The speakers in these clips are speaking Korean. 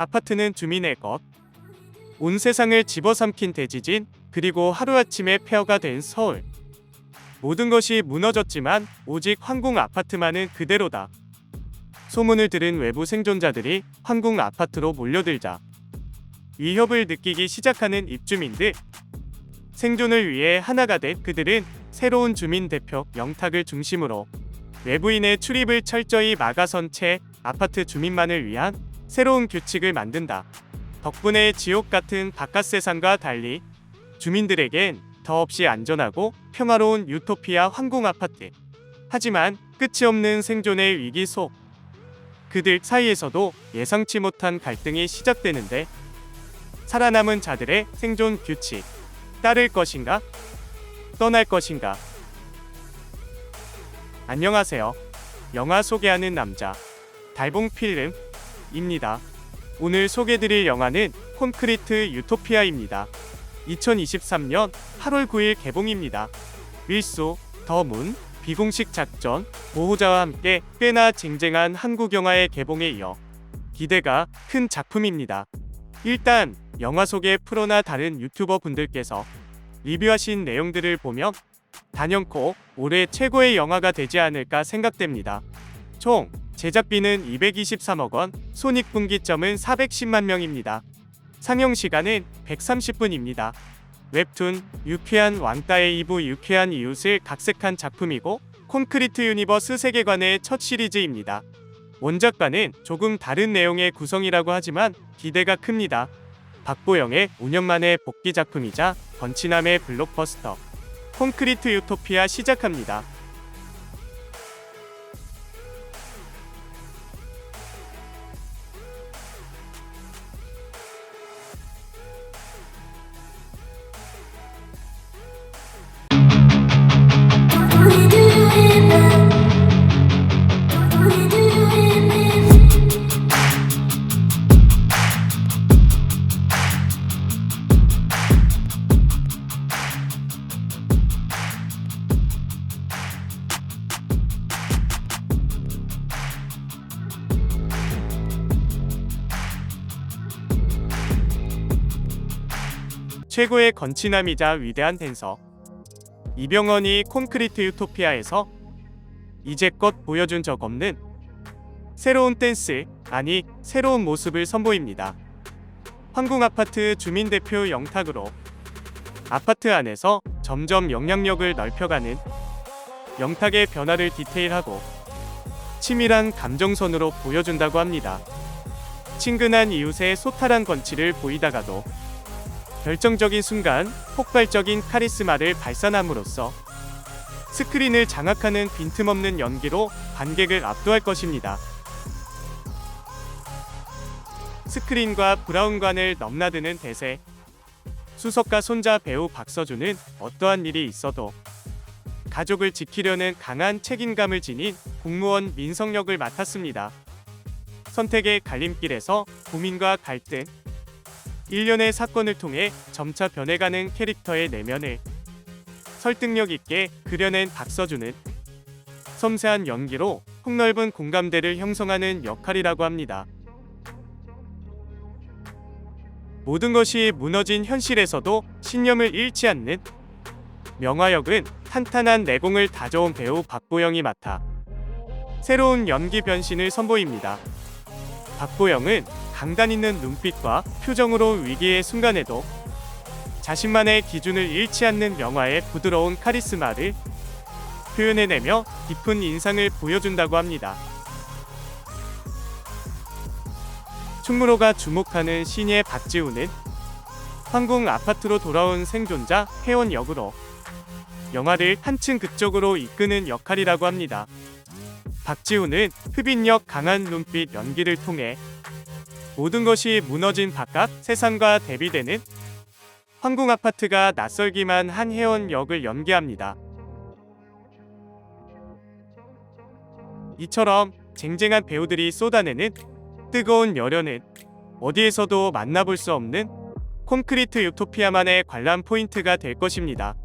아파트는 주민의 것. 온 세상을 집어삼킨 대지진, 그리고 하루아침에 폐허가 된 서울. 모든 것이 무너졌지만 오직 황궁 아파트만은 그대로다. 소문을 들은 외부 생존자들이 황궁 아파트로 몰려들자 위협을 느끼기 시작하는 입주민들. 생존을 위해 하나가 된 그들은 새로운 주민 대표 영탁을 중심으로 외부인의 출입을 철저히 막아선 채 아파트 주민만을 위한 새로운 규칙을 만든다. 덕분에 지옥 같은 바깥 세상과 달리 주민들에겐 더없이 안전하고 평화로운 유토피아 황궁 아파트. 하지만 끝이 없는 생존의 위기 속 그들 사이에서도 예상치 못한 갈등이 시작되는데, 살아남은 자들의 생존 규칙. 따를 것인가? 떠날 것인가? 안녕하세요. 영화 소개하는 남자 달봉필름입니다. 오늘 소개드릴 영화는 콘크리트 유토피아입니다. 2023년 8월 9일 개봉입니다. 윌소, 더문, 비공식 작전, 보호자와 함께 꽤나 쟁쟁한 한국 영화의 개봉에 이어 기대가 큰 작품입니다. 일단 영화 속의 프로나 다른 유튜버 분들께서 리뷰하신 내용들을 보면 단연코 올해 최고의 영화가 되지 않을까 생각됩니다. 총 제작비는 223억 원, 손익분기점은 410만 명입니다. 상영 시간은 130분입니다. 웹툰 유쾌한 왕따의 2부 유쾌한 이웃을 각색한 작품이고 콘크리트 유니버스 세계관의 첫 시리즈입니다. 원작과는 조금 다른 내용의 구성이라고 하지만 기대가 큽니다. 박보영의 5년 만의 복귀 작품이자 번치남의 블록버스터 콘크리트 유토피아 시작합니다. 최고의 건치남이자 위대한 댄서 이병헌이 콘크리트 유토피아에서 이제껏 보여준 적 없는 새로운 댄스, 아니 새로운 모습을 선보입니다. 황궁 아파트 주민 대표 영탁으로 아파트 안에서 점점 영향력을 넓혀가는 영탁의 변화를 디테일하고 치밀한 감정선으로 보여준다고 합니다. 친근한 이웃의 소탈한 건치를 보이다가도 결정적인 순간 폭발적인 카리스마를 발산함으로써 스크린을 장악하는 빈틈없는 연기로 관객을 압도할 것입니다. 스크린과 브라운관을 넘나드는 대세. 수석과 손자 배우 박서준은 어떠한 일이 있어도 가족을 지키려는 강한 책임감을 지닌 공무원 민석 역을 맡았습니다. 선택의 갈림길에서 고민과 갈등, 일련의 사건을 통해 점차 변해가는 캐릭터의 내면을 설득력 있게 그려낸 박서준은 섬세한 연기로 폭넓은 공감대를 형성하는 역할이라고 합니다. 모든 것이 무너진 현실에서도 신념을 잃지 않는 명화역은 탄탄한 내공을 다져온 배우 박보영이 맡아 새로운 연기 변신을 선보입니다. 박보영은 강단 있는 눈빛과 표정으로 위기의 순간에도 자신만의 기준을 잃지 않는 명화의 부드러운 카리스마를 표현해내며 깊은 인상을 보여준다고 합니다. 충무로가 주목하는 신예 박지우는 황궁 아파트로 돌아온 생존자 혜원 역으로 영화를 한층 극적으로 이끄는 역할이라고 합니다. 박지우는 흡인력 강한 눈빛 연기를 통해 모든 것이 무너진 바깥 세상과 대비되는 황궁 아파트가 낯설기만 한 혜원 역을 연기합니다. 이처럼 쟁쟁한 배우들이 쏟아내는 뜨거운 열연은 어디에서도 만나볼 수 없는 콘크리트 유토피아만의 관람 포인트가 될 것입니다.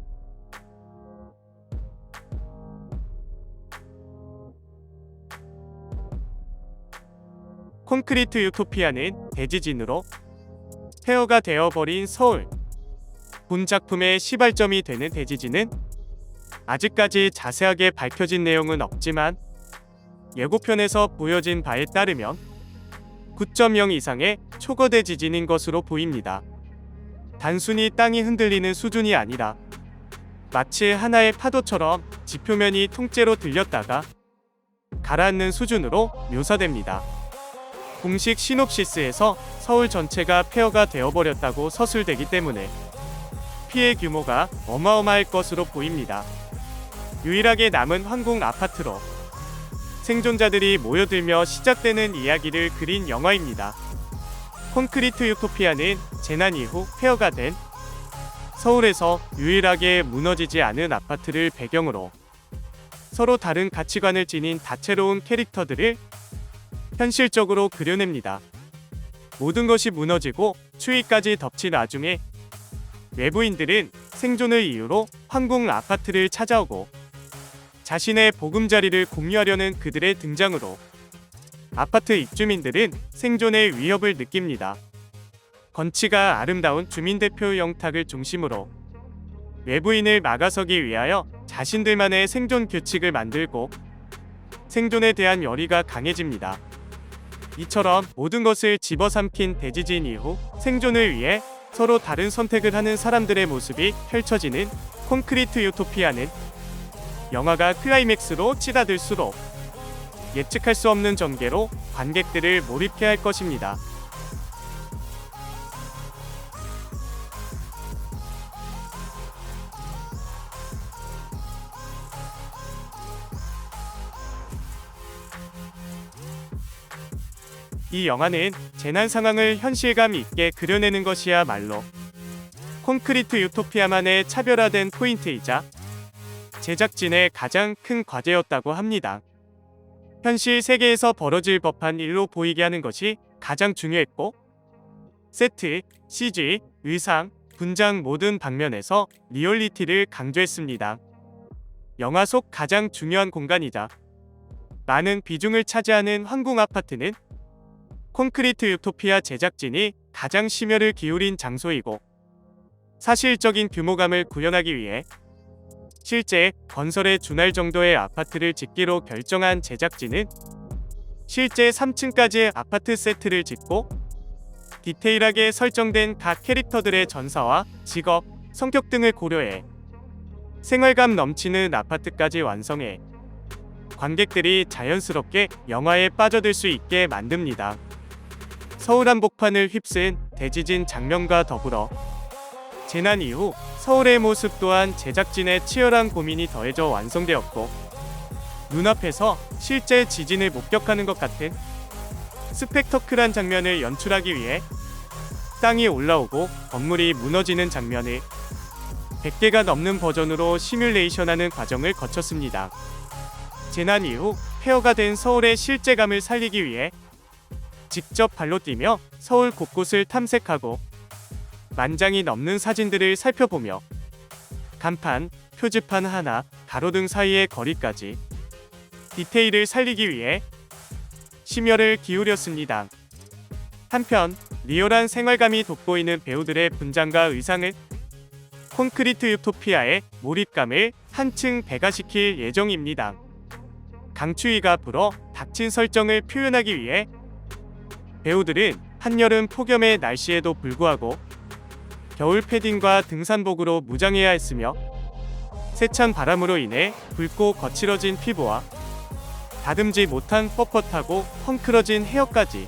콘크리트 유토피아는 대지진으로 폐허가 되어버린 서울. 본 작품의 시발점이 되는 대지진은 아직까지 자세하게 밝혀진 내용은 없지만 예고편에서 보여진 바에 따르면 9.0 이상의 초거대 지진인 것으로 보입니다. 단순히 땅이 흔들리는 수준이 아니라 마치 하나의 파도처럼 지표면이 통째로 들렸다가 가라앉는 수준으로 묘사됩니다. 공식 시놉시스에서 서울 전체가 폐허가 되어버렸다고 서술되기 때문에 피해 규모가 어마어마할 것으로 보입니다. 유일하게 남은 황궁 아파트로 생존자들이 모여들며 시작되는 이야기를 그린 영화입니다. 콘크리트 유토피아는 재난 이후 폐허가 된 서울에서 유일하게 무너지지 않은 아파트를 배경으로 서로 다른 가치관을 지닌 다채로운 캐릭터들을 현실적으로 그려냅니다. 모든 것이 무너지고 추위까지 덮친 와중에 외부인들은 생존을 이유로 황궁 아파트를 찾아오고 자신의 보금자리를 공유하려는 그들의 등장으로 아파트 입주민들은 생존의 위협을 느낍니다. 건치가 아름다운 주민대표 영탁을 중심으로 외부인을 막아서기 위하여 자신들만의 생존 규칙을 만들고 생존에 대한 열의가 강해집니다. 이처럼 모든 것을 집어삼킨 대지진 이후 생존을 위해 서로 다른 선택을 하는 사람들의 모습이 펼쳐지는 콘크리트 유토피아는 영화가 클라이맥스로 치닫을수록 예측할 수 없는 전개로 관객들을 몰입케 할 것입니다. 이 영화는 재난 상황을 현실감 있게 그려내는 것이야말로 콘크리트 유토피아만의 차별화된 포인트이자 제작진의 가장 큰 과제였다고 합니다. 현실 세계에서 벌어질 법한 일로 보이게 하는 것이 가장 중요했고 세트, CG, 의상, 분장 모든 방면에서 리얼리티를 강조했습니다. 영화 속 가장 중요한 공간이자 많은 비중을 차지하는 황궁 아파트는 콘크리트 유토피아 제작진이 가장 심혈을 기울인 장소이고 사실적인 규모감을 구현하기 위해 실제 건설에 준할 정도의 아파트를 짓기로 결정한 제작진은 실제 3층까지의 아파트 세트를 짓고 디테일하게 설정된 각 캐릭터들의 전사와 직업, 성격 등을 고려해 생활감 넘치는 아파트까지 완성해 관객들이 자연스럽게 영화에 빠져들 수 있게 만듭니다. 서울 한복판을 휩쓴 대지진 장면과 더불어 재난 이후 서울의 모습 또한 제작진의 치열한 고민이 더해져 완성되었고 눈앞에서 실제 지진을 목격하는 것 같은 스펙터클한 장면을 연출하기 위해 땅이 올라오고 건물이 무너지는 장면을 100개가 넘는 버전으로 시뮬레이션하는 과정을 거쳤습니다. 재난 이후 폐허가 된 서울의 실제감을 살리기 위해 직접 발로 뛰며 서울 곳곳을 탐색하고 만장이 넘는 사진들을 살펴보며 간판, 표지판 하나, 가로등 사이의 거리까지 디테일을 살리기 위해 심혈을 기울였습니다. 한편 리얼한 생활감이 돋보이는 배우들의 분장과 의상은 콘크리트 유토피아의 몰입감을 한층 배가시킬 예정입니다. 강추위가 불어 닥친 설정을 표현하기 위해 배우들은 한여름 폭염의 날씨에도 불구하고 겨울 패딩과 등산복으로 무장해야 했으며 세찬 바람으로 인해 붉고 거칠어진 피부와 다듬지 못한 뻣뻣하고 헝클어진 헤어까지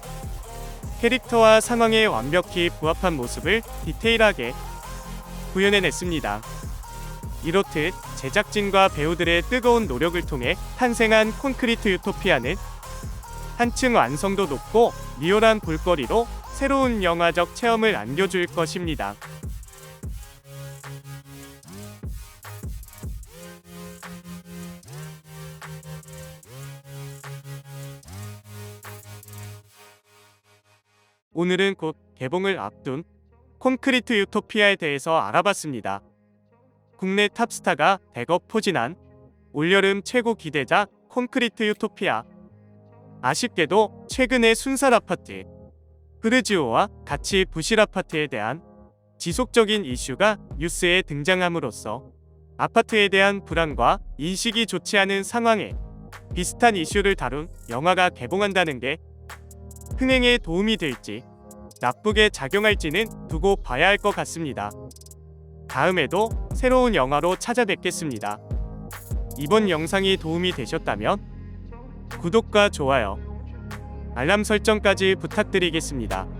캐릭터와 상황에 완벽히 부합한 모습을 디테일하게 구현해냈습니다. 이렇듯 제작진과 배우들의 뜨거운 노력을 통해 탄생한 콘크리트 유토피아는 한층 완성도 높고 리얼한 볼거리로 새로운 영화적 체험을 안겨줄 것입니다. 오늘은 곧 개봉을 앞둔 콘크리트 유토피아에 대해서 알아봤습니다. 국내 탑스타가 대거 포진한 올여름 최고 기대작 콘크리트 유토피아. 아쉽게도 최근에 순살 아파트, 흐르지오와 같이 부실 아파트에 대한 지속적인 이슈가 뉴스에 등장함으로써 아파트에 대한 불안과 인식이 좋지 않은 상황에 비슷한 이슈를 다룬 영화가 개봉한다는 게 흥행에 도움이 될지 나쁘게 작용할지는 두고 봐야 할 것 같습니다. 다음에도 새로운 영화로 찾아뵙겠습니다. 이번 영상이 도움이 되셨다면 구독과 좋아요, 알람 설정까지 부탁드리겠습니다.